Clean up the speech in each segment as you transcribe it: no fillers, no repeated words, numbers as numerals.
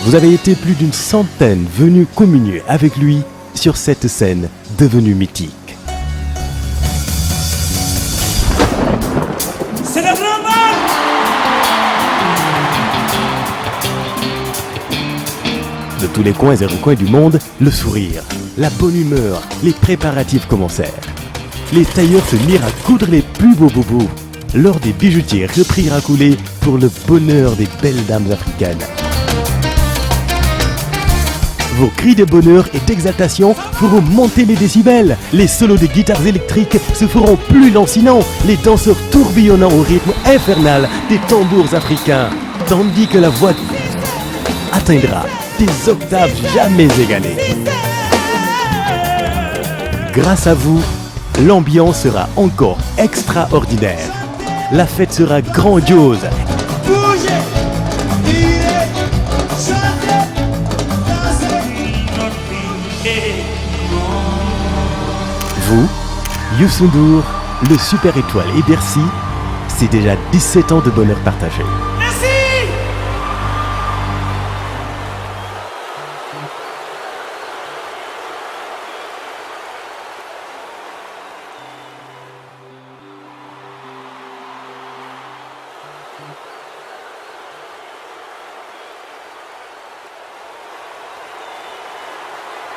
Vous avez été plus d'une centaine venus communier avec lui sur cette scène devenue mythique. C'est le grand mal. De tous les coins et recoins du monde, le sourire, la bonne humeur, les préparatifs commencèrent. Les tailleurs se mirent à coudre les plus beaux bobos. L'or des bijoutiers reprirent à couler pour le bonheur des belles dames africaines. Vos cris de bonheur et d'exaltation feront monter les décibels. Les solos de guitares électriques se feront plus lancinants, les danseurs tourbillonnant au rythme infernal des tambours africains, tandis que la voix atteindra des octaves jamais égalées. Grâce à vous, l'ambiance sera encore extraordinaire. La fête sera grandiose. Bougez, tirez, chantez, dansez. Vous, Youssou N'Dour, le Super Étoile et Bercy, c'est déjà 17 ans de bonheur partagé. Merci.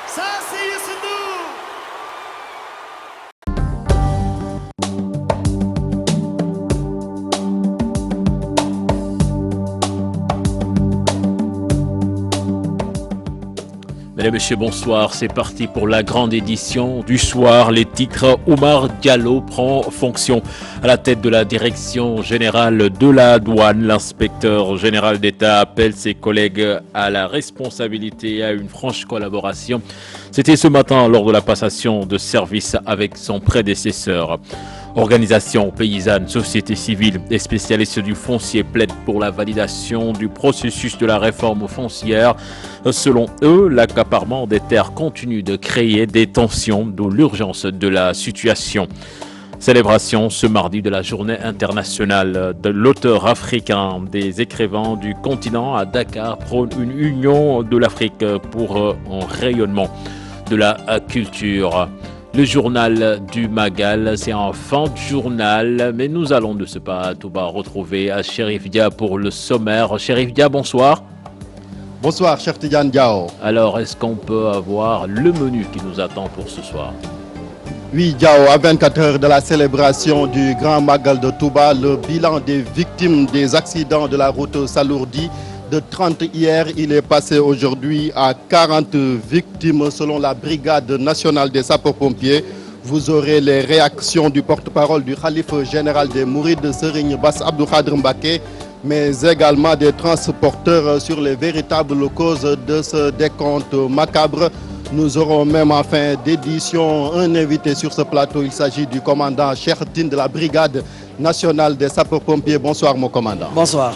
Ça, c'est Youssou N'Dour. Mesdames et messieurs, bonsoir. C'est parti pour la grande édition du soir. Les titres: Oumar Diallo prend fonction à la tête de la direction générale de la douane. L'inspecteur général d'État appelle ses collègues à la responsabilité et à une franche collaboration. C'était ce matin lors de la passation de service avec son prédécesseur. Organisations paysannes, société civile et spécialistes du foncier plaident pour la validation du processus de la réforme foncière. Selon eux, l'accaparement des terres continue de créer des tensions, d'où l'urgence de la situation. Célébration ce mardi de la journée internationale de l'auteur africain. Des écrivains du continent à Dakar prônent une union de l'Afrique pour un rayonnement de la culture. Le journal du Magal, c'est un fin de journal, mais nous allons de ce pas à tout bas retrouver à Chérif Dia pour le sommaire. Chérif Dia, bonsoir. Bonsoir, cher Tidiane Diao. Alors, est-ce qu'on peut avoir le menu qui nous attend pour ce soir? Oui, Diao, à 24 heures de la célébration du Grand Magal de Touba, le bilan des victimes des accidents de la route s'alourdit. De 30 hier, il est passé aujourd'hui à 40 victimes selon la Brigade nationale des sapeurs-pompiers. Vous aurez les réactions du porte-parole du Khalife général des Mourides, Serigne Bass Abdou Khadr Mbacké, mais également des transporteurs sur les véritables causes de ce décompte macabre. Nous aurons même en fin d'édition un invité sur ce plateau. Il s'agit du commandant Cheikh Tine de la Brigade nationale des sapeurs-pompiers. Bonsoir mon commandant. Bonsoir.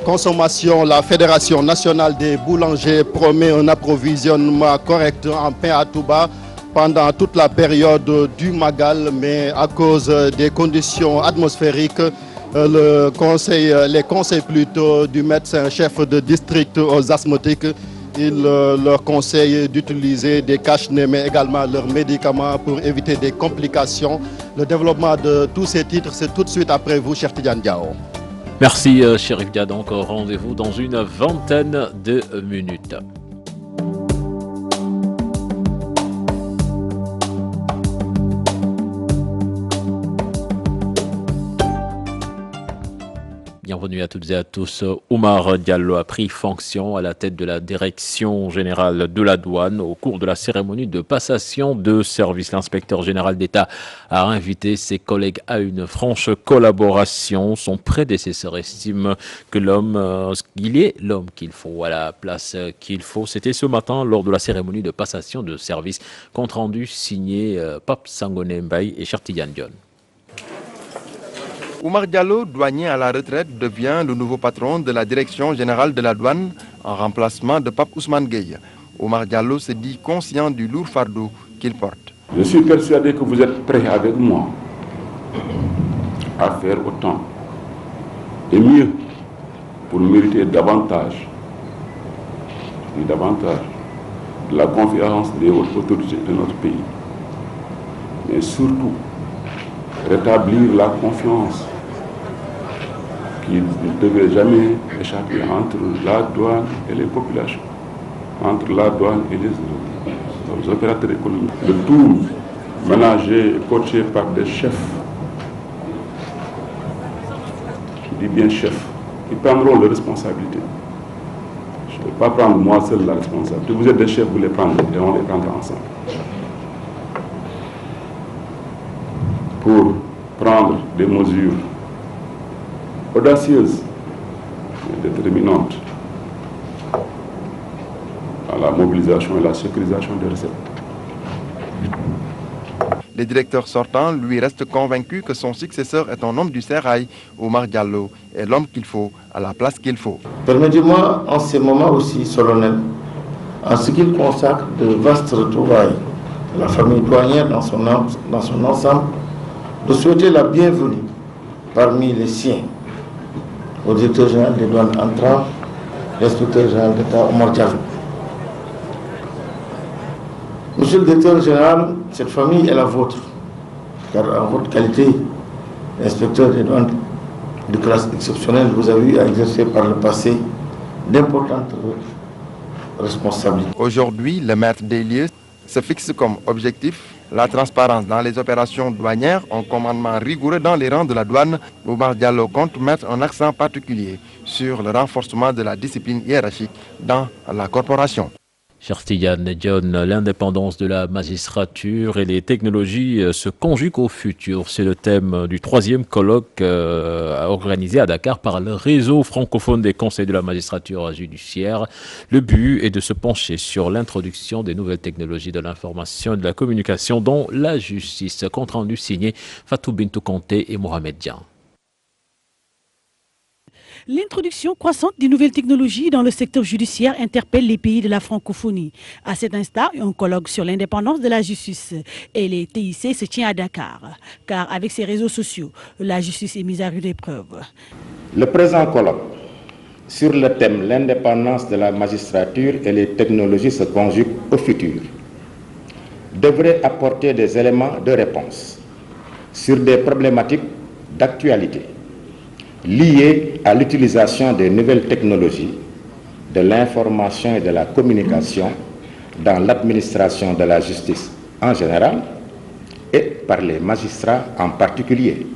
Consommation, la Fédération nationale des boulangers promet un approvisionnement correct en pain à Touba pendant toute la période du Magal, mais à cause des conditions atmosphériques, les conseils plutôt du médecin-chef de district aux asthmatiques, il leur conseille d'utiliser des cache-nez, mais également leurs médicaments pour éviter des complications. Le développement de tous ces titres, c'est tout de suite après vous, cher Tidiane Diao. Merci, Chérif Dia. Donc, rendez-vous dans une vingtaine de minutes. Bienvenue à toutes et à tous. Oumar Diallo a pris fonction à la tête de la direction générale de la douane. Au cours de la cérémonie de passation de service, l'inspecteur général d'État a invité ses collègues à une franche collaboration. Son prédécesseur estime que qu'il est l'homme qu'il faut à la place qu'il faut. C'était ce matin lors de la cérémonie de passation de service. Compte rendu signé Pape Sangone Mbaye et Cheikh Tidiane Dione. Oumar Diallo, douanier à la retraite, devient le nouveau patron de la direction générale de la douane en remplacement de Pape Ousmane Gueye. Oumar Diallo se dit conscient du lourd fardeau qu'il porte. Je suis persuadé que vous êtes prêts avec moi à faire autant et mieux pour mériter davantage et davantage de la confiance des hautes autorités de notre pays. Mais surtout, rétablir la confiance qui ne devait jamais échapper entre la douane et les populations, entre la douane et les opérateurs économiques. Le tout ménagé et coaché par des chefs, je dis bien chefs, qui prendront leurs responsabilités. Je ne vais pas prendre moi seul la responsabilité. Vous êtes des chefs, vous les prendrez et on les prendra ensemble. Pour prendre des mesures audacieuses et déterminantes à la mobilisation et la sécurisation des recettes. Le directeur sortant, lui, reste convaincu que son successeur est un homme du sérail, Oumar Diallo, est l'homme qu'il faut, à la place qu'il faut. Permettez-moi, en ces moments aussi solennels, en ce qu'il consacre de vastes retrouvailles de la famille douanière dans son ensemble, de souhaiter la bienvenue parmi les siens au directeur général des douanes entrant, l'inspecteur général d'État Oumar Diallo. Monsieur le directeur général, cette famille est la vôtre, car en votre qualité d'inspecteur des douanes de classe exceptionnelle, vous avez eu à exercer par le passé d'importantes responsabilités. Aujourd'hui, le maître des lieux se fixe comme objectif la transparence dans les opérations douanières, un commandement rigoureux dans les rangs de la douane. Oumar Diallo compte mettre un accent particulier sur le renforcement de la discipline hiérarchique dans la corporation. Cher Stiyan John, l'indépendance de la magistrature et les technologies se conjuguent au futur. C'est le thème du 3e colloque organisé à Dakar par le réseau francophone des conseils de la magistrature judiciaire. Le but est de se pencher sur l'introduction des nouvelles technologies de l'information et de la communication dans la justice. Compte rendu signé Fatou Bintou Conté et Mohamed Dian. L'introduction croissante des nouvelles technologies dans le secteur judiciaire interpelle les pays de la francophonie. À cet instant, un colloque sur l'indépendance de la justice et les TIC se tient à Dakar. Car avec ses réseaux sociaux, la justice est mise à rude épreuve. Le présent colloque sur le thème « L'indépendance de la magistrature et les technologies se conjuguent au futur » devrait apporter des éléments de réponse sur des problématiques d'actualité liées à l'utilisation des nouvelles technologies, de l'information et de la communication dans l'administration de la justice en général et par les magistrats en particulier,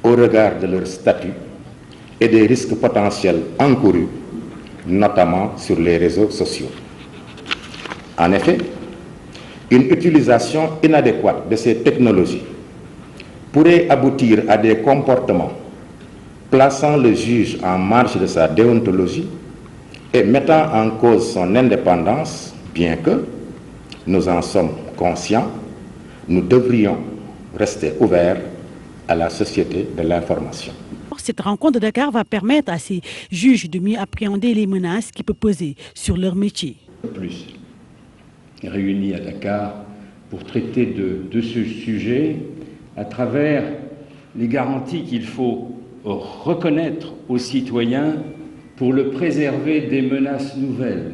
au regard de leur statut et des risques potentiels encourus, notamment sur les réseaux sociaux. En effet, une utilisation inadéquate de ces technologies pourrait aboutir à des comportements plaçant le juge en marge de sa déontologie et mettant en cause son indépendance, bien que, nous en sommes conscients, nous devrions rester ouverts à la société de l'information. Cette rencontre de Dakar va permettre à ces juges de mieux appréhender les menaces qui peuvent peser sur leur métier. Plus réunis à Dakar pour traiter de ce sujet à travers les garanties qu'il faut reconnaître aux citoyens pour le préserver des menaces nouvelles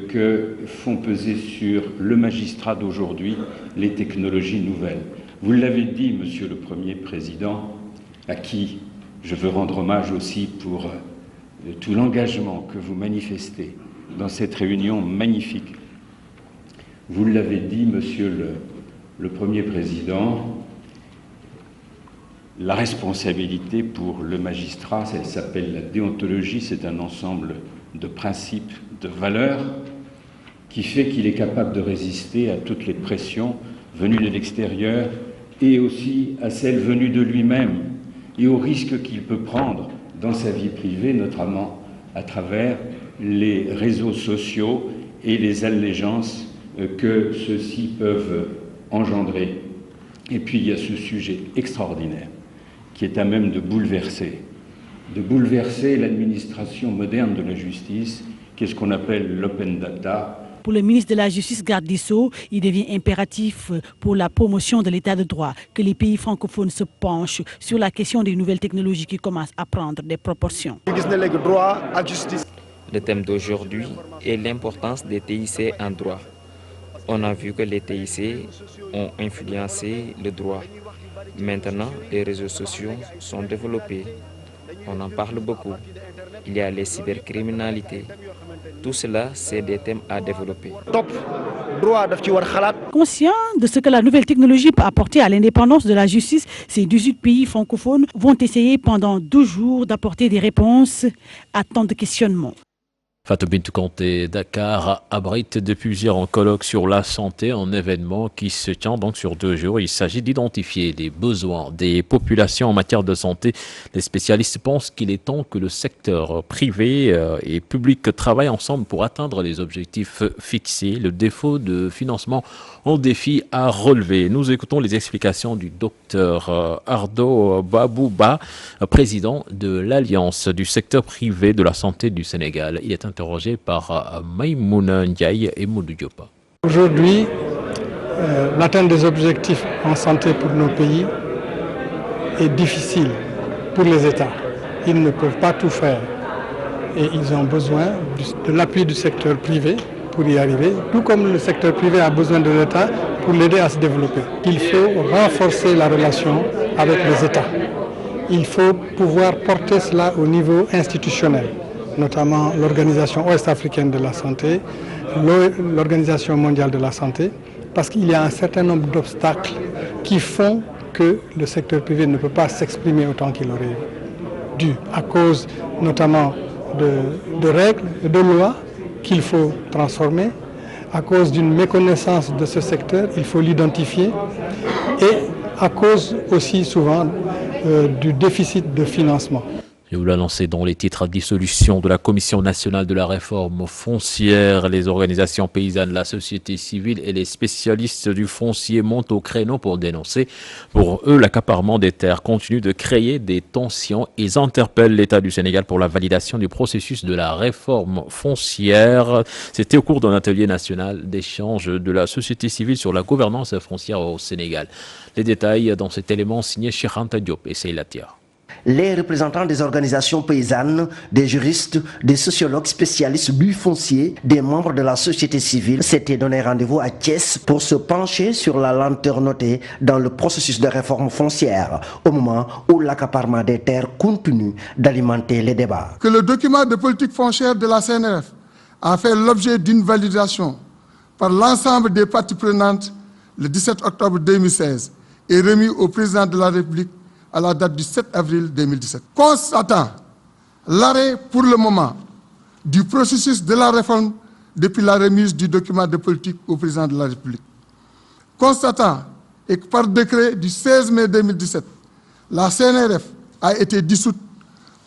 que font peser sur le magistrat d'aujourd'hui les technologies nouvelles. Vous l'avez dit, Monsieur le Premier Président, à qui je veux rendre hommage aussi pour tout l'engagement que vous manifestez dans cette réunion magnifique. Vous l'avez dit, Monsieur le Premier Président, la responsabilité pour le magistrat, elle s'appelle la déontologie, c'est un ensemble de principes, de valeurs qui fait qu'il est capable de résister à toutes les pressions venues de l'extérieur et aussi à celles venues de lui-même et aux risques qu'il peut prendre dans sa vie privée, notamment à travers les réseaux sociaux et les allégeances que ceux-ci peuvent engendrer. Et puis il y a ce sujet extraordinaire qui est à même de bouleverser l'administration moderne de la justice, qui est ce qu'on appelle l'open data. Pour le ministre de la Justice, garde des Sceaux, il devient impératif pour la promotion de l'état de droit que les pays francophones se penchent sur la question des nouvelles technologies qui commencent à prendre des proportions. Le thème d'aujourd'hui est l'importance des TIC en droit. On a vu que les TIC ont influencé le droit. Maintenant, les réseaux sociaux sont développés. On en parle beaucoup. Il y a les cybercriminalités. Tout cela, c'est des thèmes à développer. Conscient de ce que la nouvelle technologie peut apporter à l'indépendance de la justice, ces 18 pays francophones vont essayer pendant 2 jours d'apporter des réponses à tant de questionnements. Fatou Bintou Conté, Dakar abrite depuis hier un colloque sur la santé, un événement qui se tient donc sur 2 jours. Il s'agit d'identifier les besoins des populations en matière de santé. Les spécialistes pensent qu'il est temps que le secteur privé et public travaillent ensemble pour atteindre les objectifs fixés. Le défaut de financement, un défi à relever. Nous écoutons les explications du docteur Ardo Babouba, président de l'Alliance du secteur privé de la santé du Sénégal. Il est interrogé par Maïmouna Ndiaye et Moudou Diop. Aujourd'hui, l'atteinte des objectifs en santé pour nos pays est difficile pour les États. Ils ne peuvent pas tout faire et ils ont besoin de l'appui du secteur privé pour y arriver, tout comme le secteur privé a besoin de l'État pour l'aider à se développer. Il faut renforcer la relation avec les États. Il faut pouvoir porter cela au niveau institutionnel, notamment l'Organisation ouest-africaine de la santé, l'Organisation mondiale de la santé, parce qu'il y a un certain nombre d'obstacles qui font que le secteur privé ne peut pas s'exprimer autant qu'il aurait dû, à cause notamment de règles, de lois qu'il faut transformer, à cause d'une méconnaissance de ce secteur, il faut l'identifier, et à cause aussi souvent du déficit de financement. Je vous l'annonçais dans les titres, dissolution de la Commission nationale de la réforme foncière. Les organisations paysannes, la société civile et les spécialistes du foncier montent au créneau pour dénoncer. Pour eux, l'accaparement des terres continue de créer des tensions. Ils interpellent l'État du Sénégal pour la validation du processus de la réforme foncière. C'était au cours d'un atelier national d'échange de la société civile sur la gouvernance foncière au Sénégal. Les détails dans cet élément signé Cheikh Anta Diop et Seylatia. Les représentants des organisations paysannes, des juristes, des sociologues spécialistes du foncier, des membres de la société civile s'étaient donné rendez-vous à Thiès pour se pencher sur la lenteur notée dans le processus de réforme foncière, au moment où l'accaparement des terres continue d'alimenter les débats. Que le document de politique foncière de la CNRF a fait l'objet d'une validation par l'ensemble des parties prenantes le 17 octobre 2016 et remis au président de la République à la date du 7 avril 2017. Constatant l'arrêt pour le moment du processus de la réforme depuis la remise du document de politique au président de la République. Constatant et que par décret du 16 mai 2017, la CNRF a été dissoute,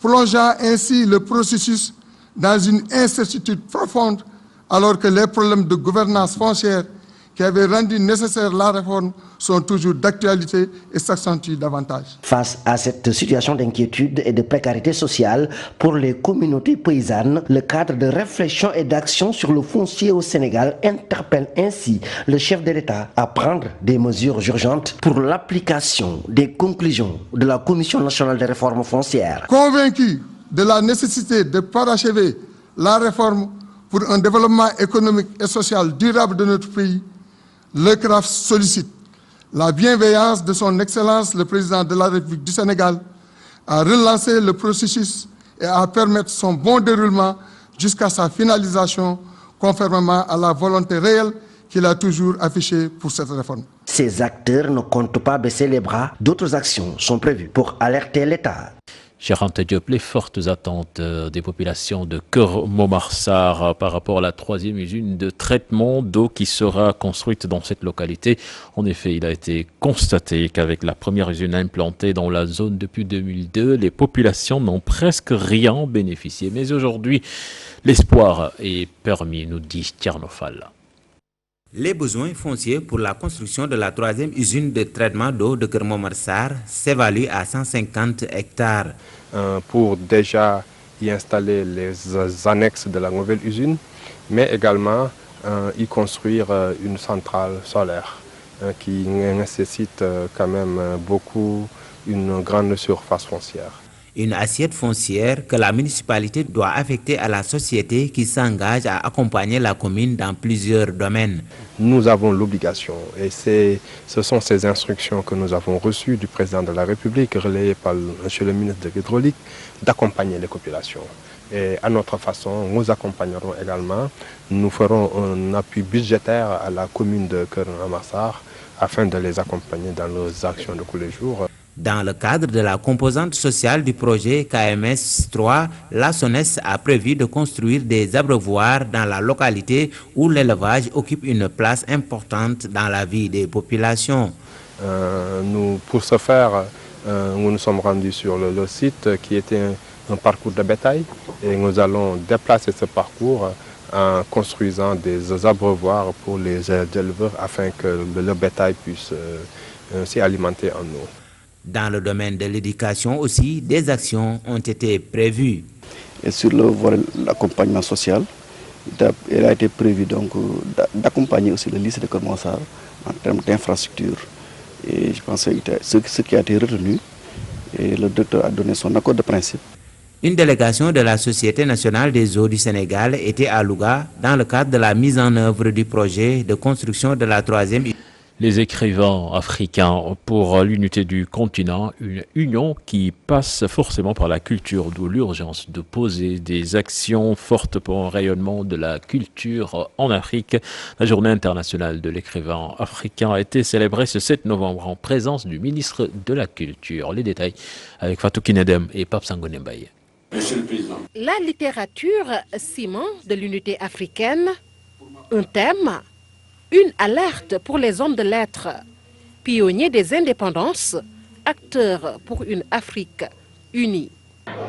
plongeant ainsi le processus dans une incertitude profonde alors que les problèmes de gouvernance foncière qui avaient rendu nécessaire la réforme sont toujours d'actualité et s'accentuent davantage. Face à cette situation d'inquiétude et de précarité sociale pour les communautés paysannes, le cadre de réflexion et d'action sur le foncier au Sénégal interpelle ainsi le chef de l'État à prendre des mesures urgentes pour l'application des conclusions de la Commission nationale de réforme foncière. Convaincu de la nécessité de parachever la réforme pour un développement économique et social durable de notre pays, le CRAF sollicite la bienveillance de son Excellence le Président de la République du Sénégal à relancer le processus et à permettre son bon déroulement jusqu'à sa finalisation conformément à la volonté réelle qu'il a toujours affichée pour cette réforme. Ces acteurs ne comptent pas baisser les bras. D'autres actions sont prévues pour alerter l'État. Cheikh Anta Diop, les fortes attentes des populations de Keur Momar par rapport à la 3e usine de traitement d'eau qui sera construite dans cette localité. En effet, il a été constaté qu'avec la première usine implantée dans la zone depuis 2002, les populations n'ont presque rien bénéficié. Mais aujourd'hui, l'espoir est permis, nous dit Tchernofal. Les besoins fonciers pour la construction de la 3e usine de traitement d'eau de Keur Momar Sarr s'évaluent à 150 hectares. Pour déjà y installer les annexes de la nouvelle usine, mais également y construire une centrale solaire qui nécessite quand même beaucoup une grande surface foncière. Une assiette foncière que la municipalité doit affecter à la société qui s'engage à accompagner la commune dans plusieurs domaines. Nous avons l'obligation, et ce sont ces instructions que nous avons reçues du président de la République, relayées par M. le ministre de l'Hydraulique, d'accompagner les populations. Et à notre façon, nous accompagnerons également, nous ferons un appui budgétaire à la commune de Keur-Massar afin de les accompagner dans leurs actions de tous les jours. Dans le cadre de la composante sociale du projet KMS 3, la SONES a prévu de construire des abreuvoirs dans la localité où l'élevage occupe une place importante dans la vie des populations. Pour ce faire, nous nous sommes rendus sur le site qui était un parcours de bétail et nous allons déplacer ce parcours en construisant des abreuvoirs pour les éleveurs afin que le bétail puisse s'y alimenter en eau. Dans le domaine de l'éducation aussi, des actions ont été prévues. Et sur le volet de l'accompagnement social, il a été prévu d'accompagner aussi le lycée de Keur-Massar en termes d'infrastructure. Et je pense que ce qui a été retenu, et le docteur a donné son accord de principe. Une délégation de la Société nationale des eaux du Sénégal était à Louga dans le cadre de la mise en œuvre du projet de construction de la 3e. Les écrivains africains pour l'unité du continent, une union qui passe forcément par la culture, d'où l'urgence de poser des actions fortes pour un rayonnement de la culture en Afrique. La journée internationale de l'écrivain africain a été célébrée ce 7 novembre en présence du ministre de la Culture. Les détails avec Fatou Kinedem et Pape Sangone Mbaye. Monsieur le Président. La littérature, ciment de l'unité africaine, un thème, une alerte pour les hommes de lettres, pionniers des indépendances, acteurs pour une Afrique unie.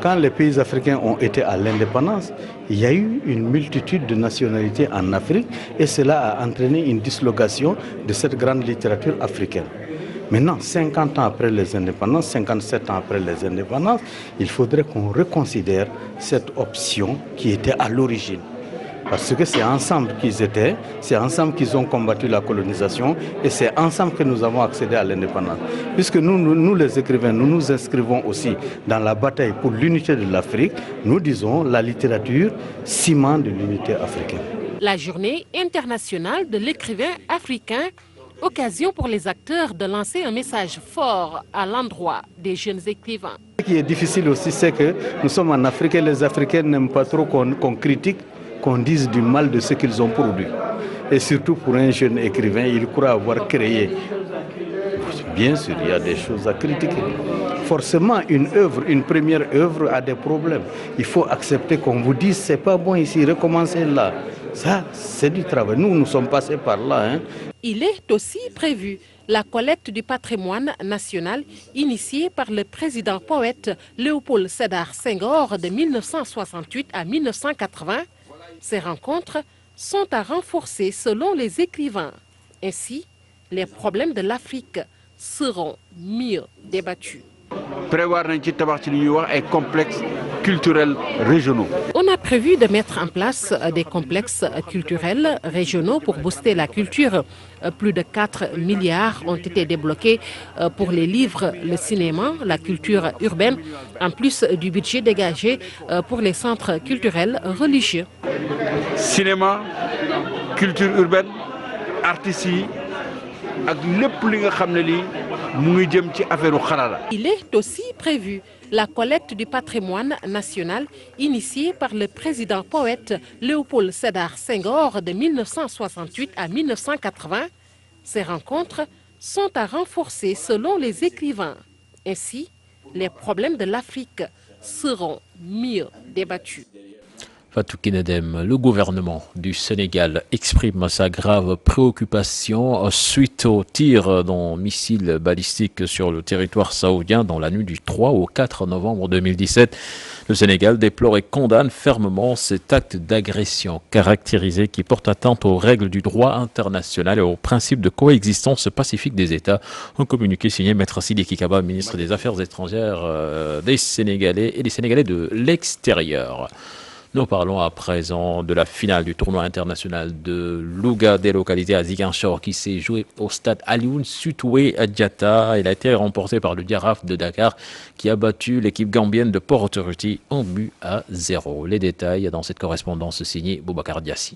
Quand les pays africains ont été à l'indépendance, il y a eu une multitude de nationalités en Afrique et cela a entraîné une dislocation de cette grande littérature africaine. Maintenant, 50 ans après les indépendances, 57 ans après les indépendances, il faudrait qu'on reconsidère cette option qui était à l'origine. Parce que c'est ensemble qu'ils étaient, c'est ensemble qu'ils ont combattu la colonisation et c'est ensemble que nous avons accédé à l'indépendance. Puisque nous les écrivains, nous nous inscrivons aussi dans la bataille pour l'unité de l'Afrique, nous disons la littérature, ciment de l'unité africaine. La journée internationale de l'écrivain africain, occasion pour les acteurs de lancer un message fort à l'endroit des jeunes écrivains. Ce qui est difficile aussi, c'est que nous sommes en Afrique et les Africains n'aiment pas trop qu'on critique, qu'on dise du mal de ce qu'ils ont produit. Et surtout pour un jeune écrivain, il croit avoir créé. Bien sûr, il y a des choses à critiquer. Forcément, une œuvre, une première œuvre a des problèmes. Il faut accepter qu'on vous dise, c'est pas bon ici, recommencez là. Ça, c'est du travail. Nous sommes passés par là. Il est aussi prévu la collecte du patrimoine national initiée par le président poète Léopold Sédar Senghor de 1968 à 1980. Ces rencontres sont à renforcer selon les écrivains. Ainsi, les problèmes de l'Afrique seront mieux débattus. Prévoir un complexes culturels régionaux. On a prévu de mettre en place des complexes culturels régionaux pour booster la culture. Plus de 4 milliards ont été débloqués pour les livres, le cinéma, la culture urbaine, en plus du budget dégagé pour les centres culturels religieux. Cinéma, culture urbaine, artistes, il est aussi prévu la collecte du patrimoine national initiée par le président poète Léopold Sédar Senghor de 1968 à 1980. Ces rencontres sont à renforcer selon les écrivains. Ainsi, les problèmes de l'Afrique seront mieux débattus. Fatou Kinedem, le gouvernement du Sénégal exprime sa grave préoccupation suite au tir d'un missile balistique sur le territoire saoudien dans la nuit du 3 au 4 novembre 2017. Le Sénégal déplore et condamne fermement cet acte d'agression caractérisé qui porte atteinte aux règles du droit international et au principe de coexistence pacifique des États. Un communiqué signé Maître Sidiki Kaba, ministre des Affaires étrangères des Sénégalais et des Sénégalais de l'extérieur. Nous parlons à présent de la finale du tournoi international de Louga, délocalisé à Ziguinchor, qui s'est joué au stade Alioune Sitoé Diatta. Il a été remporté par le Jaraaf de Dakar, qui a battu l'équipe gambienne de Port Authority 1-0. Les détails dans cette correspondance signée Boubacar Diassi.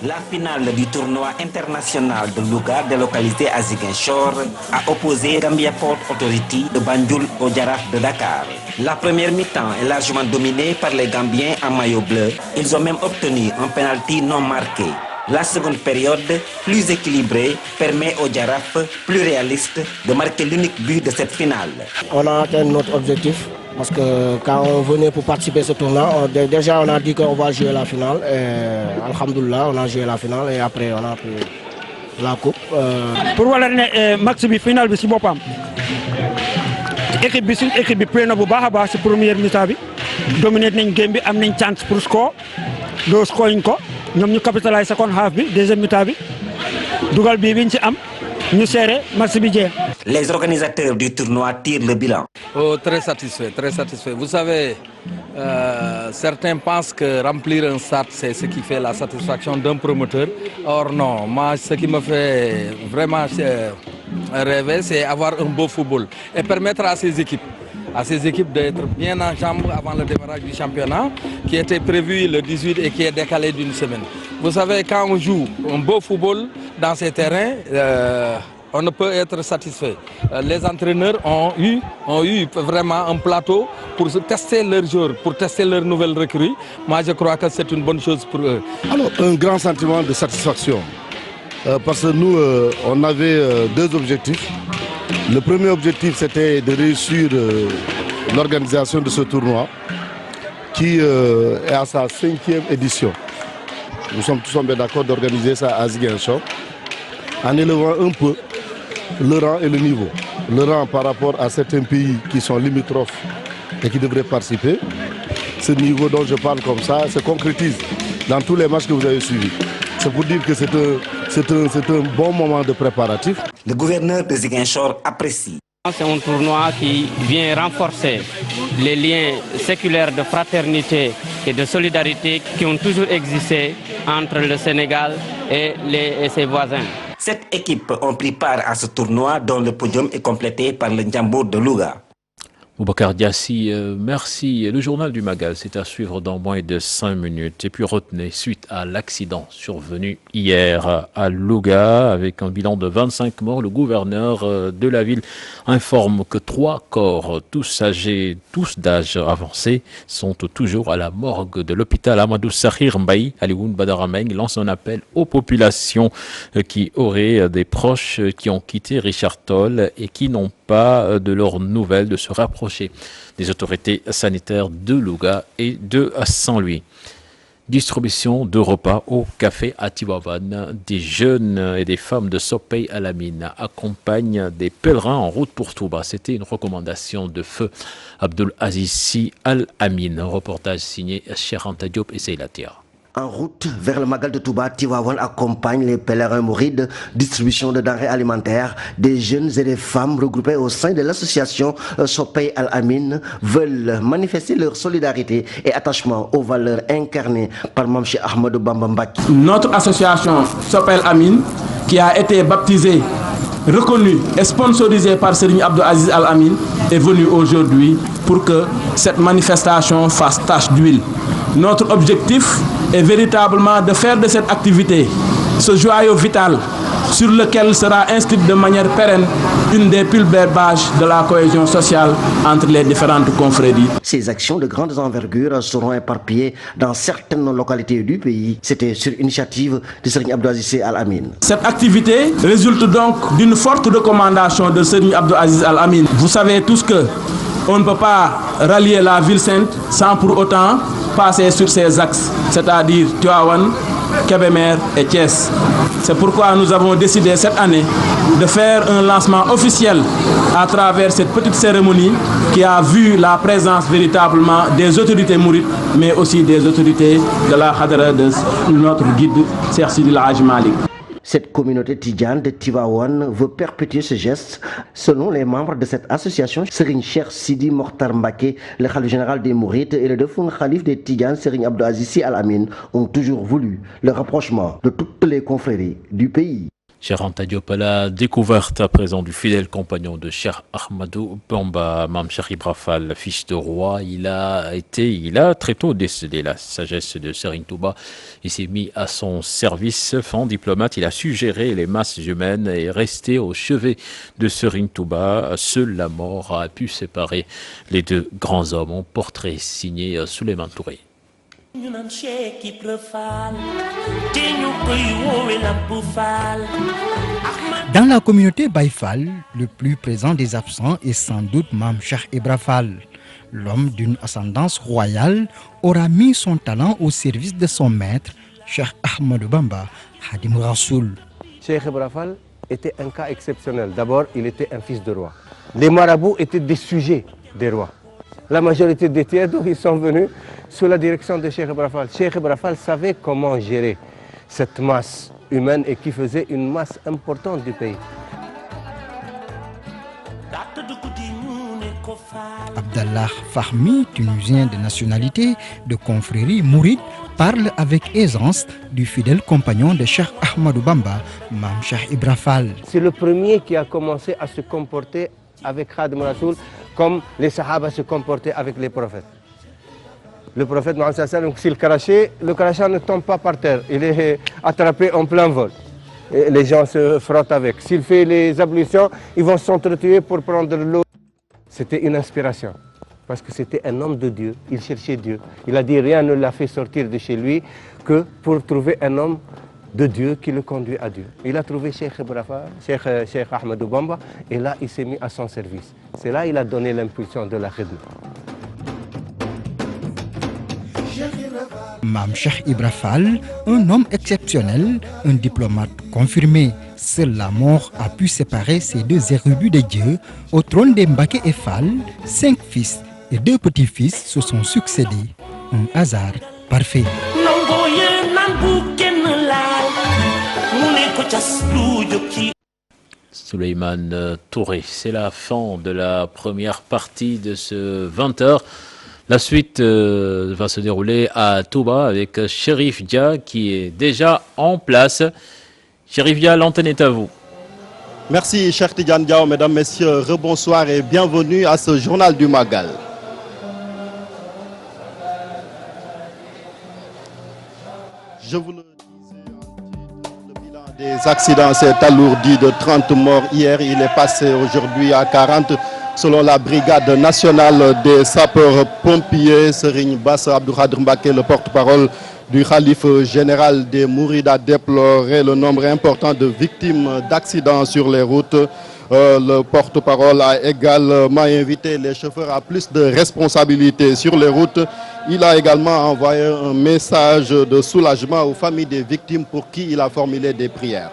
La finale du tournoi international de Louga, délocalisé à Ziguinchor, a opposé Gambia Port Authority de Banjul au Jaraaf de Dakar. La première mi-temps est largement dominée par les Gambiens en maillot bleu. Ils ont même obtenu un penalty non marqué. La seconde période, plus équilibrée, permet au Jaraaf, plus réaliste, de marquer l'unique but de cette finale. On a atteint notre objectif. Parce que quand on venait pour participer à ce tournoi, déjà on a dit qu'on va jouer la finale. Alhamdoulilah, on a joué la finale et après on a pris la coupe. Pour voir le match de finale, c'est bon. L'équipe bi play na bu baax a baax ci première mi-temps bi dominé nañ game bi am nañ chance pour score do scoring ko ñom ñu capitaliser second half bi deuxième mi-temps bi dugal bi biñ ci am ñu serré match bi jeex. Les organisateurs du tournoi tirent le bilan. Oh, très satisfait, très satisfait. Vous savez, certains pensent que remplir un stade, c'est ce qui fait la satisfaction d'un promoteur. Or non, moi, ce qui me fait vraiment rêver, c'est avoir un beau football et permettre à ces équipes d'être bien en jambes avant le démarrage du championnat, qui était prévu le 18 et qui est décalé d'une semaine. Vous savez, quand on joue un beau football dans ces terrains, on ne peut être satisfait. Les entraîneurs ont eu vraiment un plateau pour tester leurs joueurs, pour tester leurs nouvelles recrues. Moi, je crois que c'est une bonne chose pour eux. Alors, un grand sentiment de satisfaction. Parce que nous, on avait deux objectifs. Le premier objectif, c'était de réussir l'organisation de ce tournoi, qui est à sa 5e édition. Nous sommes tous bien d'accord d'organiser ça à Ziguinchor, en élevant un peu le rang et le niveau. Le rang par rapport à certains pays qui sont limitrophes et qui devraient participer. Ce niveau dont je parle comme ça se concrétise dans tous les matchs que vous avez suivis. C'est pour dire que c'est un bon moment de préparatif. Le gouverneur de Ziguinchor apprécie. C'est un tournoi qui vient renforcer les liens séculaires de fraternité et de solidarité qui ont toujours existé entre le Sénégal et ses voisins. 7 équipes ont pris part à ce tournoi dont le podium est complété par le Ndiambour de Louga. Boubacar Diassi, merci. Le journal du Magal, c'est à suivre dans moins de 5 minutes. Et puis retenez, suite à l'accident survenu hier à Louga, avec un bilan de 25 morts, le gouverneur de la ville informe que 3 corps, tous âgés, tous d'âge avancé, sont toujours à la morgue de l'hôpital Amadou Sahir Mbaye. Alioune Badara Meng lance un appel aux populations qui auraient des proches qui ont quitté Richard Toll et qui n'ont pas de leurs nouvelles de se rapprocher des autorités sanitaires de Louga et de Saint-Louis. Distribution de repas au café à Tivaouane. Des jeunes et des femmes de Sopey Al-Amin accompagnent des pèlerins en route pour Touba. C'était une recommandation de feu Abdul Aziz Al-Amin. Un reportage signé Cheikh Anta Diop et Seylatia. En route vers le Magal de Touba, Tivaouane accompagne les pèlerins mourides, distribution de denrées alimentaires. Des jeunes et des femmes regroupés au sein de l'association Sopey Al-Amin veulent manifester leur solidarité et attachement aux valeurs incarnées par Mamche Ahmadou Bamba Mbaki. Notre association Sopey Al-Amin, qui a été baptisée, reconnue et sponsorisée par Serigne Abdou Aziz Al-Amin, est venue aujourd'hui pour que cette manifestation fasse tache d'huile. Notre objectif est véritablement de faire de cette activité ce joyau vital sur lequel sera inscrite de manière pérenne une des pulberbages de la cohésion sociale entre les différentes confréries. Ces actions de grandes envergures seront éparpillées dans certaines localités du pays. C'était sur initiative de Serigne Abdou Aziz Al-Amin. Cette activité résulte donc d'une forte recommandation de Serigne Abdou Aziz Al-Amin. Vous savez tous que on ne peut pas rallier la ville sainte sans pour autant passer sur ces axes, c'est-à-dire Tivaouane, Kébémer et Thiès. C'est pourquoi nous avons décidé cette année de faire un lancement officiel à travers cette petite cérémonie qui a vu la présence véritablement des autorités mourides, mais aussi des autorités de la Khadra de notre guide Cheikh Sidi El Hadji Malick. Cette communauté tidjane de Tivaouane veut perpétuer ce geste. Selon les membres de cette association, Serigne Cheikh Sidi Mokhtar Mbacké, le khalife général des Mourides, et le défunt khalife des Tidjanes, Serigne Abdou Aziz Sy Al Amine, ont toujours voulu le rapprochement de toutes les confréries du pays. Cheikh Anta Diop, à la découverte à présent du fidèle compagnon de Cheikh Ahmadou Bamba, Mame Cheikh Ibra Fall, fils de roi, il a très tôt décédé la sagesse de Serigne Touba. Il s'est mis à son service. Fin diplomate, il a su gérer les masses humaines et rester au chevet de Serigne Touba. Seule la mort a pu séparer les deux grands hommes. Un portrait signé Souleymane Touré. Dans la communauté Baye Fall, le plus présent des absents est sans doute Mame Cheikh Ibra Fall. L'homme d'une ascendance royale aura mis son talent au service de son maître, Cheikh Ahmadou Bamba, Khadim Rassoul. Cheikh Ibra Fall était un cas exceptionnel. D'abord, il était un fils de roi. Les marabouts étaient des sujets des rois. La majorité des tiers, ils sont venus sous la direction de Cheikh Ibra Fall. Cheikh Ibra Fall savait comment gérer cette masse humaine et qui faisait une masse importante du pays. Abdallah Fahmi, tunisien de nationalité de confrérie mouride, parle avec aisance du fidèle compagnon de Cheikh Ahmadou Bamba, Mame Cheikh Ibra Fall. C'est le premier qui a commencé à se comporter avec Khadim Rassoul comme les Sahaba se comportaient avec les prophètes. Le prophète Mohammed sallallahu alayhi wa sallam, le crachat ne tombe pas par terre, il est attrapé en plein vol. Et les gens se frottent avec. S'il fait les ablutions, ils vont s'entretuer pour prendre l'eau. C'était une inspiration, parce que c'était un homme de Dieu, il cherchait Dieu. Il a dit rien ne l'a fait sortir de chez lui que pour trouver un homme de Dieu qui le conduit à Dieu. Il a trouvé Cheikh Ibra Fall, Cheikh Ahmadou Bamba, et là il s'est mis à son service. C'est là qu'il a donné l'impulsion de la khidma. Mame Cheikh Ibra Fall, un homme exceptionnel, un diplomate confirmé. Seule la mort a pu séparer ces deux érudits de Dieu. Au trône des Mbacké et Fall, 5 fils et 2 petits-fils se sont succédés. Un hasard parfait. Souleymane Touré, c'est la fin de la première partie de ce 20h. La suite va se dérouler à Touba avec Chérif Dia qui est déjà en place. Chérif Dia, l'antenne est à vous. Merci Cheikh Tidiane Diaw, mesdames, messieurs, rebonsoir et bienvenue à ce journal du Magal. Je vous le disais, le bilan des accidents s'est alourdi de 30 morts hier. Il est passé aujourd'hui à 40 selon la brigade nationale des sapeurs-pompiers. Serigne Bass Abdou Khadr Mbacké, le porte-parole du khalife général des Mourides, a déploré le nombre important de victimes d'accidents sur les routes. Le porte-parole a également invité les chauffeurs à plus de responsabilités sur les routes. Il a également envoyé un message de soulagement aux familles des victimes pour qui il a formulé des prières.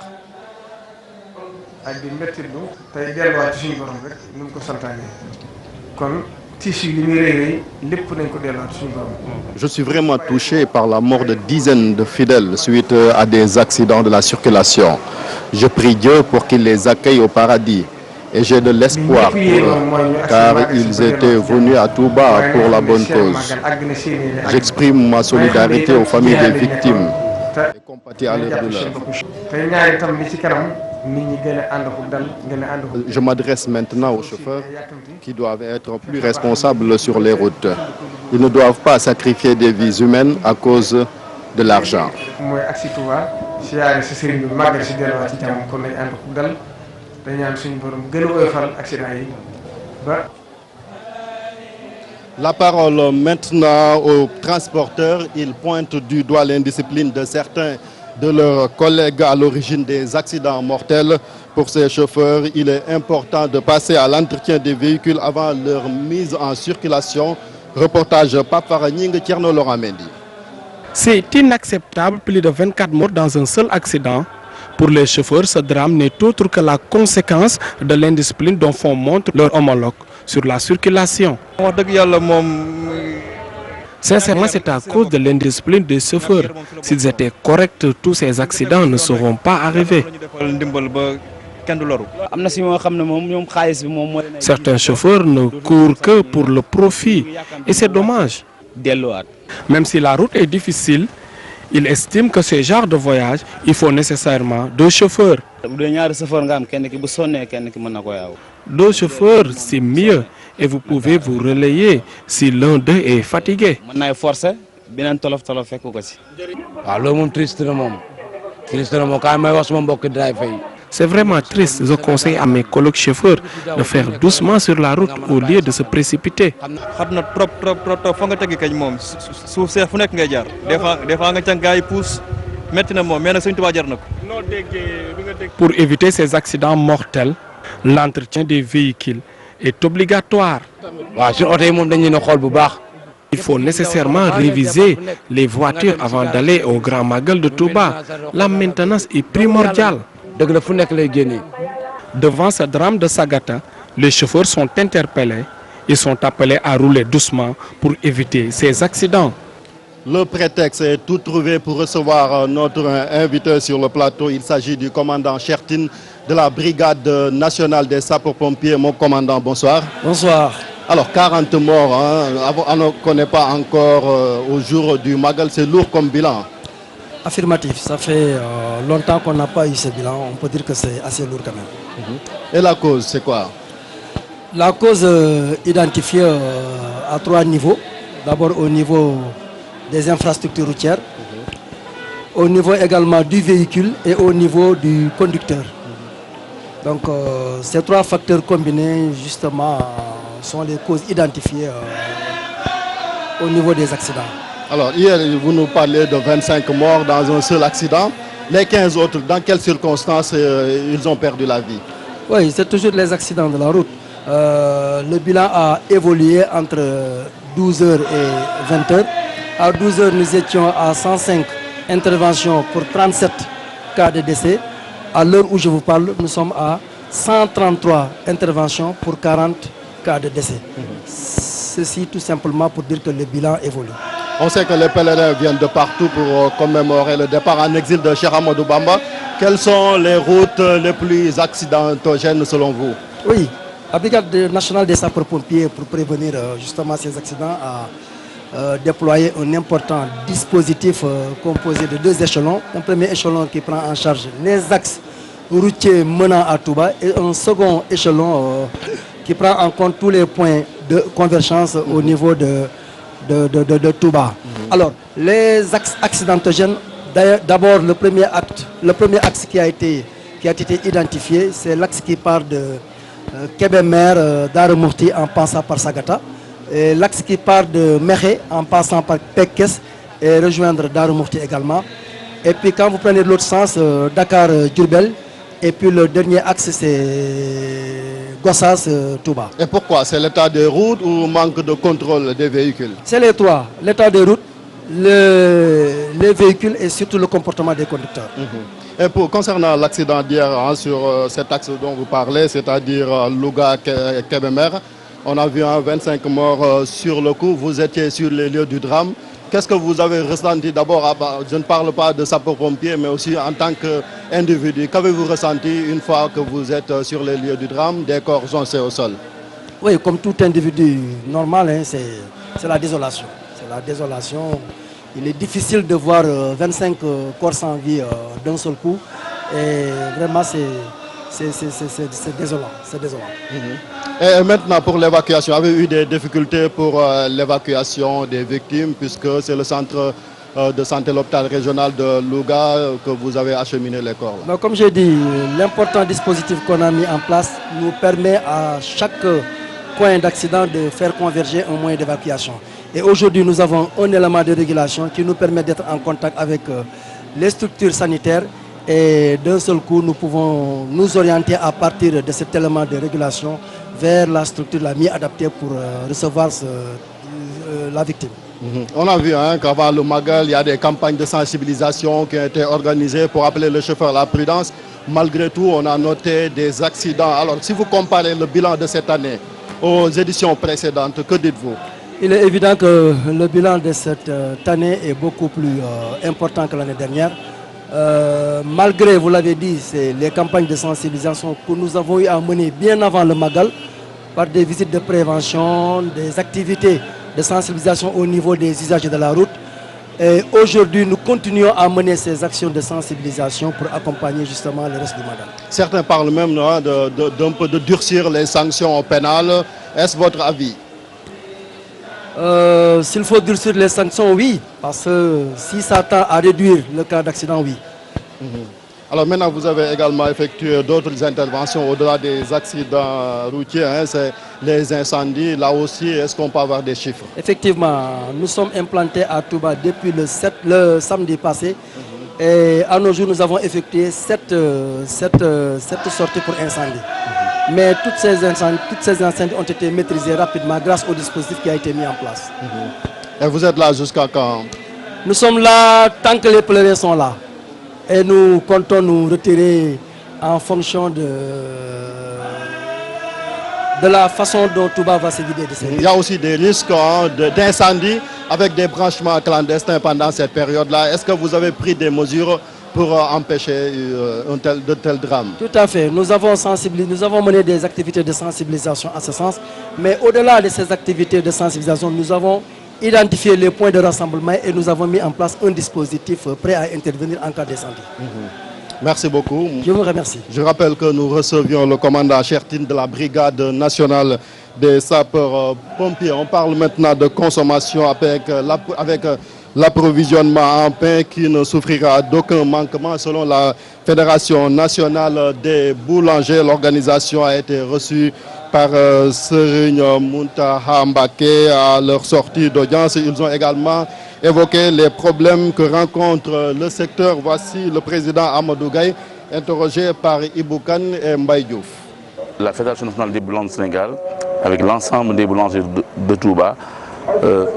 Je suis vraiment touché par la mort de dizaines de fidèles suite à des accidents de la circulation. Je prie Dieu pour qu'il les accueille au paradis. Et j'ai de l'espoir pour eux, car ils étaient venus à Touba pour la bonne cause. J'exprime ma solidarité aux familles des victimes et compatis à leur douleur. Je m'adresse maintenant aux chauffeurs qui doivent être plus responsables sur les routes. Ils ne doivent pas sacrifier des vies humaines à cause de l'argent. La parole maintenant aux transporteurs. Ils pointent du doigt l'indiscipline de certains de leurs collègues à l'origine des accidents mortels. Pour ces chauffeurs, il est important de passer à l'entretien des véhicules avant leur mise en circulation. Reportage Pape Faragning, Thierno Laurent Mendy. C'est inacceptable, plus de 24 morts dans un seul accident. Pour les chauffeurs, ce drame n'est autre que la conséquence de l'indiscipline dont font montre leurs homologues sur la circulation. Sincèrement, c'est à cause de l'indiscipline des chauffeurs. S'ils étaient corrects, tous ces accidents ne seront pas arrivés. Certains chauffeurs ne courent que pour le profit et c'est dommage. Même si la route est difficile, il estime que ce genre de voyage, il faut nécessairement deux chauffeurs. Deux chauffeurs, c'est mieux et vous pouvez vous relayer si l'un d'eux est fatigué. C'est vraiment triste. Je conseille à mes collègues chauffeurs de faire doucement sur la route au lieu de se précipiter. Pour éviter ces accidents mortels, l'entretien des véhicules est obligatoire. Il faut nécessairement réviser les voitures avant d'aller au Grand Magal de Touba. La maintenance est primordiale. Devant ce drame de Sagata, les chauffeurs sont interpellés. Ils sont appelés à rouler doucement pour éviter ces accidents. Le prétexte est tout trouvé pour recevoir notre invité sur le plateau. Il s'agit du commandant Chertine de la brigade nationale des sapeurs-pompiers. Mon commandant, bonsoir. Bonsoir. Alors 40 morts, hein, on ne connaît pas encore au jour du Magal, c'est lourd comme bilan. Affirmatif, ça fait longtemps qu'on n'a pas eu ce bilan, on peut dire que c'est assez lourd quand même. Et la cause, c'est quoi? La cause identifiée à 3 niveaux. D'abord au niveau des infrastructures routières, au niveau également du véhicule et au niveau du conducteur. Donc ces 3 facteurs combinés justement sont les causes identifiées au niveau des accidents. Alors hier, vous nous parlez de 25 morts dans un seul accident. Les 15 autres, dans quelles circonstances ils ont perdu la vie? Oui, c'est toujours les accidents de la route. Le bilan a évolué entre 12h et 20h. À 12h, nous étions à 105 interventions pour 37 cas de décès. À l'heure où je vous parle, nous sommes à 133 interventions pour 40 cas de décès. Ceci tout simplement pour dire que le bilan évolue. On sait que les pèlerins viennent de partout pour commémorer le départ en exil de Cheikh Ahmadou Bamba. Quelles sont les routes les plus accidentogènes selon vous? Oui, la brigade nationale des sapeurs-pompiers, pour prévenir justement ces accidents, a déployé un important dispositif composé de 2 échelons. Un premier échelon qui prend en charge les axes routiers menant à Touba et un second échelon qui prend en compte tous les points de convergence au niveau de Touba. Alors, les axes accidentogènes, d'abord le premier axe qui a été identifié, c'est l'axe qui part de Kébémer, Darou-Mourti en passant par Sagata, et l'axe qui part de Mekhe en passant par Pekes et rejoindre Darou-Mourti également. Et puis quand vous prenez l'autre sens, Dakar-Diourbel, et puis le dernier axe c'est Gossas-Touba. Et pourquoi? C'est l'état des routes ou manque de contrôle des véhicules? C'est les 3. L'état des routes, les véhicules et surtout le comportement des conducteurs. Et concernant l'accident d'hier sur cet axe dont vous parlez, c'est-à-dire Louga-Kébémer, on a vu 25 morts sur le coup. Vous étiez sur les lieux du drame. Qu'est-ce que vous avez ressenti d'abord? Je ne parle pas de sapeurs-pompiers, mais aussi en tant qu'individu. Qu'avez-vous ressenti une fois que vous êtes sur les lieux du drame, des corps joncés au sol? Oui, comme tout individu normal, hein, c'est la désolation. C'est la désolation. Il est difficile de voir 25 corps sans vie d'un seul coup. Et vraiment, c'est désolant. C'est désolant. Et maintenant, pour l'évacuation, avez-vous eu des difficultés pour l'évacuation des victimes, puisque c'est le centre de santé, l'hôpital régional de Louga, que vous avez acheminé les corps? Donc, comme j'ai dit, l'important dispositif qu'on a mis en place nous permet à chaque point d'accident de faire converger un moyen d'évacuation. Et aujourd'hui, nous avons un élément de régulation qui nous permet d'être en contact avec les structures sanitaires. Et d'un seul coup, nous pouvons nous orienter à partir de cet élément de régulation vers la structure la mieux adaptée pour recevoir la victime. On a vu qu'avant le Magal, il y a des campagnes de sensibilisation qui ont été organisées pour appeler le chauffeur à la prudence. Malgré tout, on a noté des accidents. Alors, si vous comparez le bilan de cette année aux éditions précédentes, que dites-vous? Il est évident que le bilan de cette année est beaucoup plus important que l'année dernière. Malgré, vous l'avez dit, les campagnes de sensibilisation que nous avons eu à mener bien avant le Magal, par des visites de prévention, des activités de sensibilisation au niveau des usagers de la route. Et aujourd'hui, nous continuons à mener ces actions de sensibilisation pour accompagner justement le reste du Magal. Certains parlent même d'un peu de durcir les sanctions pénales. Est-ce votre avis? S'il faut durcir les sanctions, oui, parce que si ça tend à réduire le cas d'accident, oui. Alors maintenant, vous avez également effectué d'autres interventions au-delà des accidents routiers, hein, c'est les incendies. Là aussi, est-ce qu'on peut avoir des chiffres? Effectivement, nous sommes implantés à Touba depuis le samedi passé. Et à nos jours, nous avons effectué 7 sorties pour incendie. Mais toutes ces incendies ont été maîtrisés rapidement grâce au dispositif qui a été mis en place. Et vous êtes là jusqu'à quand? Nous sommes là tant que les pèlerins sont là. Et nous comptons nous retirer en fonction de la façon dont Touba va se vider de ses. Il y a aussi des risques d'incendie avec des branchements clandestins pendant cette période-là. Est-ce que vous avez pris des mesures pour empêcher de tels drames? Tout à fait. Nous avons mené des activités de sensibilisation en ce sens. Mais au-delà de ces activités de sensibilisation, nous avons identifié les points de rassemblement et nous avons mis en place un dispositif prêt à intervenir en cas d'incendie. Merci beaucoup. Je vous remercie. Je rappelle que nous recevions le commandant Chertine de la brigade nationale des sapeurs-pompiers. On parle maintenant de consommation avec l'approvisionnement en pain qui ne souffrira d'aucun manquement. Selon la Fédération nationale des boulangers, l'organisation a été reçue par Serigne Mountaha Mbacké à leur sortie d'audience. Ils ont également évoqué les problèmes que rencontre le secteur. Voici le président Amadou Gaye, interrogé par Ibou Kane et Mbaye Diouf. La Fédération nationale des boulangers du Sénégal, avec l'ensemble des boulangers de Touba,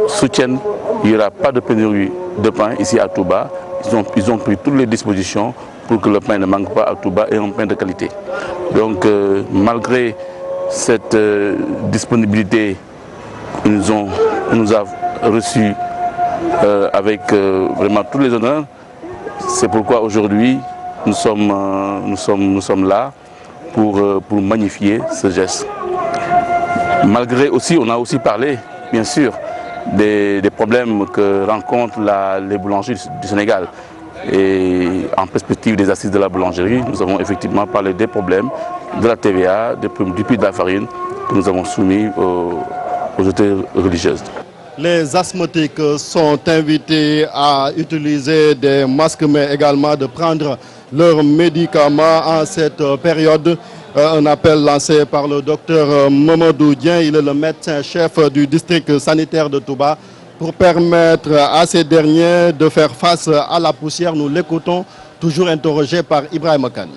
soutiennent qu'il n'y aura pas de pénurie de pain ici à Touba. Ils ont pris toutes les dispositions pour que le pain ne manque pas à Touba et un pain de qualité. Donc malgré cette disponibilité, ils nous a reçus avec vraiment tous les honneurs. C'est pourquoi aujourd'hui nous sommes là pour magnifier ce geste. Malgré aussi, on a aussi parlé, bien sûr, des problèmes que rencontrent les boulangers du Sénégal. Et en perspective des assises de la boulangerie, nous avons effectivement parlé des problèmes de la TVA, du prix de la farine que nous avons soumis aux autorités religieuses. Les asthmatiques sont invités à utiliser des masques, mais également de prendre leurs médicaments en cette période. Un appel lancé par le docteur Mamadou Dien, il est le médecin-chef du district sanitaire de Touba, pour permettre à ces derniers de faire face à la poussière. Nous l'écoutons, toujours interrogé par Ibrahim Kane.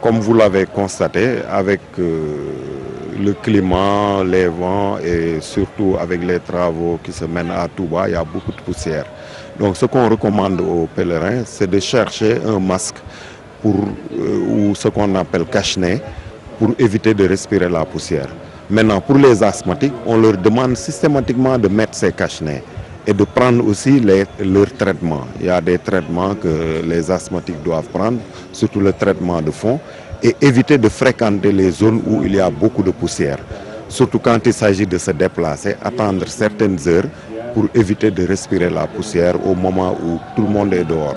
Comme vous l'avez constaté, avec le climat, les vents et surtout avec les travaux qui se mènent à Touba, il y a beaucoup de poussière. Donc ce qu'on recommande aux pèlerins, c'est de chercher un masque ou ce qu'on appelle cache-nez pour éviter de respirer la poussière. Maintenant, pour les asthmatiques, on leur demande systématiquement de mettre ces cache-nez et de prendre aussi leurs traitements. Il y a des traitements que les asthmatiques doivent prendre, surtout le traitement de fond, et éviter de fréquenter les zones où il y a beaucoup de poussière. Surtout quand il s'agit de se déplacer, attendre certaines heures pour éviter de respirer la poussière au moment où tout le monde est dehors.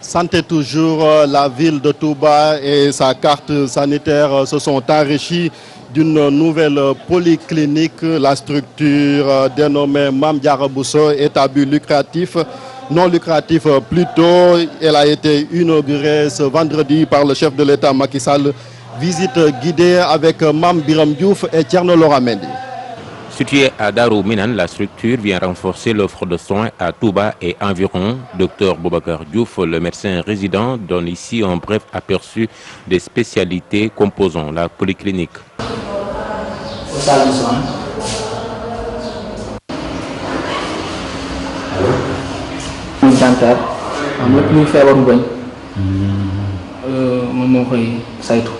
Santé toujours, la ville de Touba et sa carte sanitaire se sont enrichis d'une nouvelle polyclinique. La structure dénommée Mame Diarra Bousso est à but lucratif, non lucratif plutôt. Elle a été inaugurée ce vendredi par le chef de l'État Macky Sall. Visite guidée avec Mame Biram Diouf et Thierno Laurent Mendy. Située à Darou Minane, la structure vient renforcer l'offre de soins à Touba et environ. Dr Boubacar Diouf, le médecin résident, donne ici un bref aperçu des spécialités composant la polyclinique. Salle de soins. Muy dentaire am lépp luy feebaru bëñ moom moo koy saytu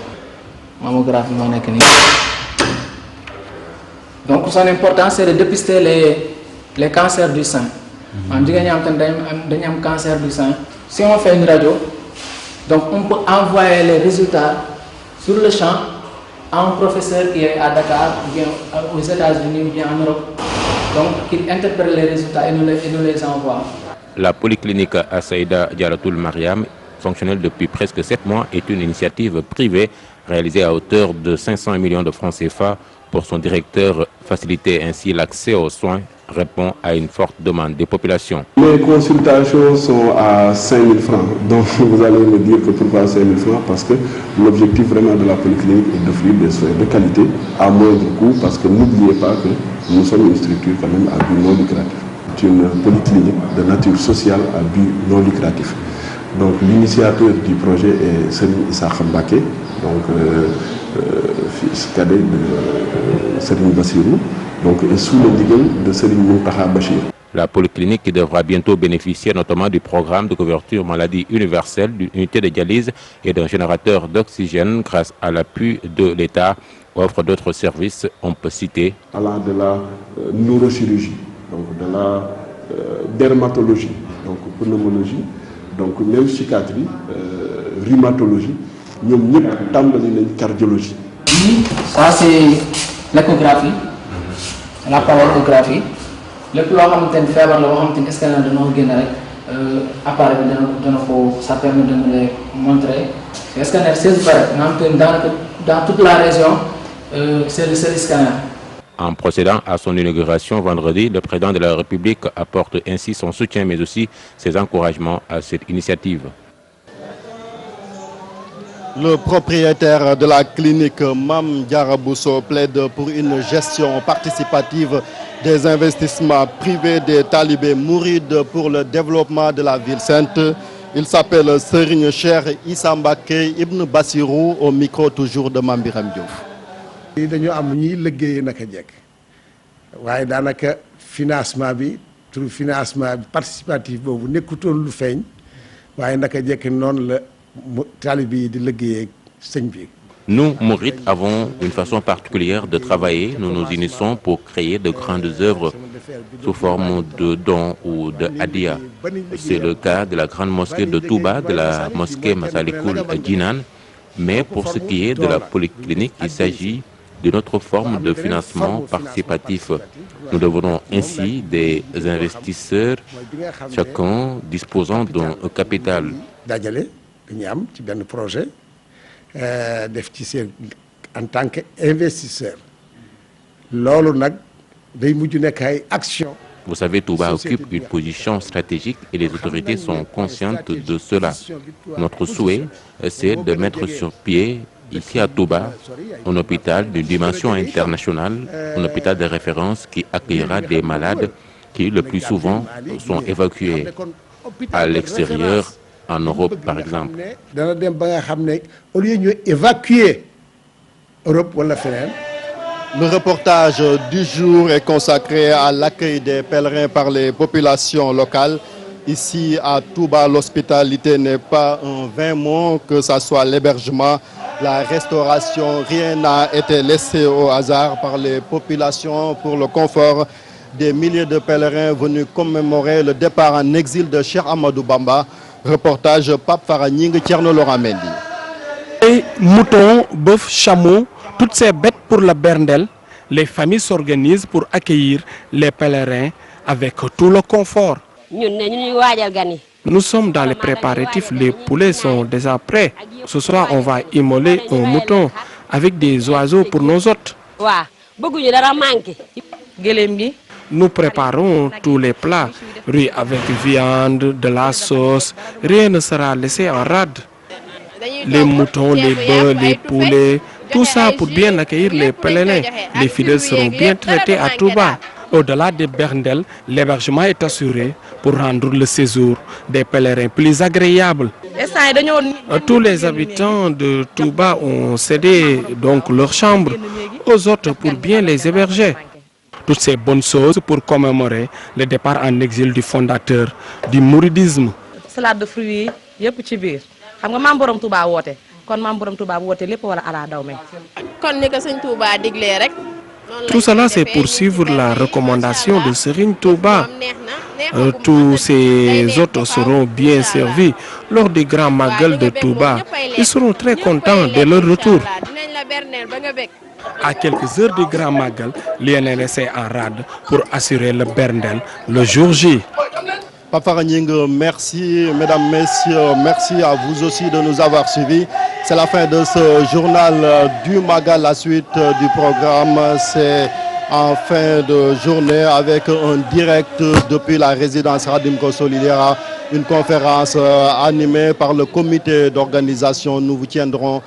mammographie moo nekk nii donc son importance, c'est de dépister les cancers du sein. En cancer du sein. Si on fait une radio, donc on peut envoyer les résultats sur le champ à un professeur qui est à Dakar, ou bien aux États-Unis, ou bien en Europe. Donc, il interprète les résultats et nous les envoie. La polyclinique Assaïda Diaratul Mariam, fonctionnelle depuis presque 7 mois, est une initiative privée réalisée à hauteur de 500 millions de francs CFA. Pour son directeur, faciliter ainsi l'accès aux soins répond à une forte demande des populations. Les consultations sont à 5 000 francs. Donc vous allez me dire que pourquoi 5 000 francs? Parce que l'objectif vraiment de la polyclinique est d'offrir des soins de qualité à moindre coût, parce que n'oubliez pas que nous sommes une structure quand même à but non lucratif. C'est une polyclinique de nature sociale à but non lucratif. Donc l'initiateur du projet est Serigne Issa Mbacké, donc fils cadet de Serigne Bassirou, donc et sous le digal de Serigne Mountakha Bachir. La polyclinique qui devra bientôt bénéficier notamment du programme de couverture maladie universelle, d'une unité de dialyse et d'un générateur d'oxygène grâce à l'appui de l'État, offre d'autres services, on peut citer. Allant de la neurochirurgie, donc de la dermatologie, donc pneumologie, donc même psychiatrie, rhumatologie, nous avons une cardiologie. Ça c'est l'échographie, la powerographie. Le plus important c'est appareil ça permet de nous les montrer. Le scanner c'est dans toute la région, c'est le seul scanner. En procédant à son inauguration vendredi, le président de la République apporte ainsi son soutien mais aussi ses encouragements à cette initiative. Le propriétaire de la clinique Mam Diarabousso plaide pour une gestion participative des investissements privés des talibés mourides pour le développement de la ville sainte. Il s'appelle Serigne Cheikh Issa Mbacké Ibn Bassirou, au micro toujours de Mame Birame Diouf. dañu am ñi liggéey naka jekk waaye daanaka financement bi tur financement participatif boobu nekkutoon lu feeñ waaye naka jekk noonu la taalibe yi di liggéeyee sëñ bi. Nous, Mourides, avons une façon particulière de travailler. Nous nous unissons pour créer de grandes œuvres sous forme de dons ou de hadiya. C'est le cas de la grande mosquée de Touba, de la mosquée Massalikul Jinan. Mais pour ce qui est de la polyclinique, il s'agit d'une autre forme de financement participatif. Nous devenons ainsi des investisseurs, chacun disposant d'un capital. Projet en tant qu'investisseur. Vous savez, Touba occupe une position stratégique et les autorités sont conscientes de cela. Notre souhait, c'est de mettre sur pied, ici à Touba, un hôpital d'une dimension internationale, un hôpital de référence qui accueillera des malades qui, le plus souvent, sont évacués à l'extérieur, en Europe par exemple. Le reportage du jour est consacré à l'accueil des pèlerins par les populations locales. Ici à Touba, l'hospitalité n'est pas un vain mot, que ce soit l'hébergement, la restauration, rien n'a été laissé au hasard par les populations pour le confort des milliers de pèlerins venus commémorer le départ en exil de Cheikh Ahmadou Bamba. Reportage Pape Faragning, Thierno Laurent Mendy. Moutons, bœufs, chameaux, toutes ces bêtes pour le berndel, les familles s'organisent pour accueillir les pèlerins avec tout le confort. Nous sommes dans les préparatifs, les poulets sont déjà prêts. Ce soir, on va immoler un mouton avec des oiseaux pour nos hôtes. Nous préparons tous les plats, riz avec viande, de la sauce, rien ne sera laissé en rade. Les moutons, les bœufs, les poulets, tout ça pour bien accueillir les pèlerins. Les fidèles seront bien traités à Touba. Au-delà des berndels, l'hébergement est assuré pour rendre le séjour des pèlerins plus agréable. Tous les habitants de Touba ont cédé donc leurs chambres aux autres pour bien les héberger. Toutes ces bonnes choses pour commémorer le départ en exil du fondateur du mouridisme. Salade de fruits, yépp ci biir. Xam nga Maam Borom Touba woote. Kon Maam Borom Touba woote lépp wala ala daw me. Kon ni ko Sëñ Touba diglé rek Tout cela, c'est pour suivre la recommandation de Serigne Touba. Tous ces hôtes seront bien servis lors du Grand Magal de Touba. Ils seront très contents de leur retour. À quelques heures du Grand Magal, l'INLS est en rade pour assurer le Berndel le jour J. Papa Ragning, merci, mesdames, messieurs, merci à vous aussi de nous avoir suivis. C'est la fin de ce journal du Magal. La suite du programme, c'est en fin de journée avec un direct depuis la résidence Radim Solidaire, une conférence animée par le comité d'organisation. Nous vous tiendrons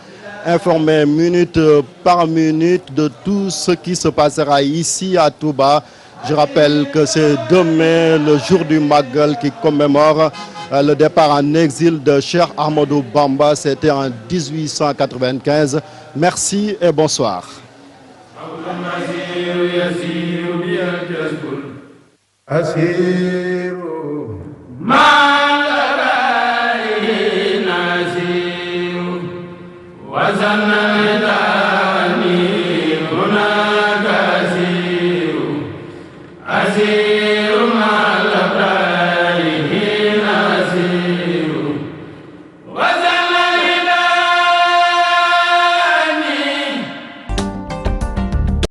informés minute par minute de tout ce qui se passera ici à Touba. Je rappelle que c'est demain le jour du Magal qui commémore le départ en exil de Cheikh Ahmadou Bamba. C'était en 1895. Merci et bonsoir. Ma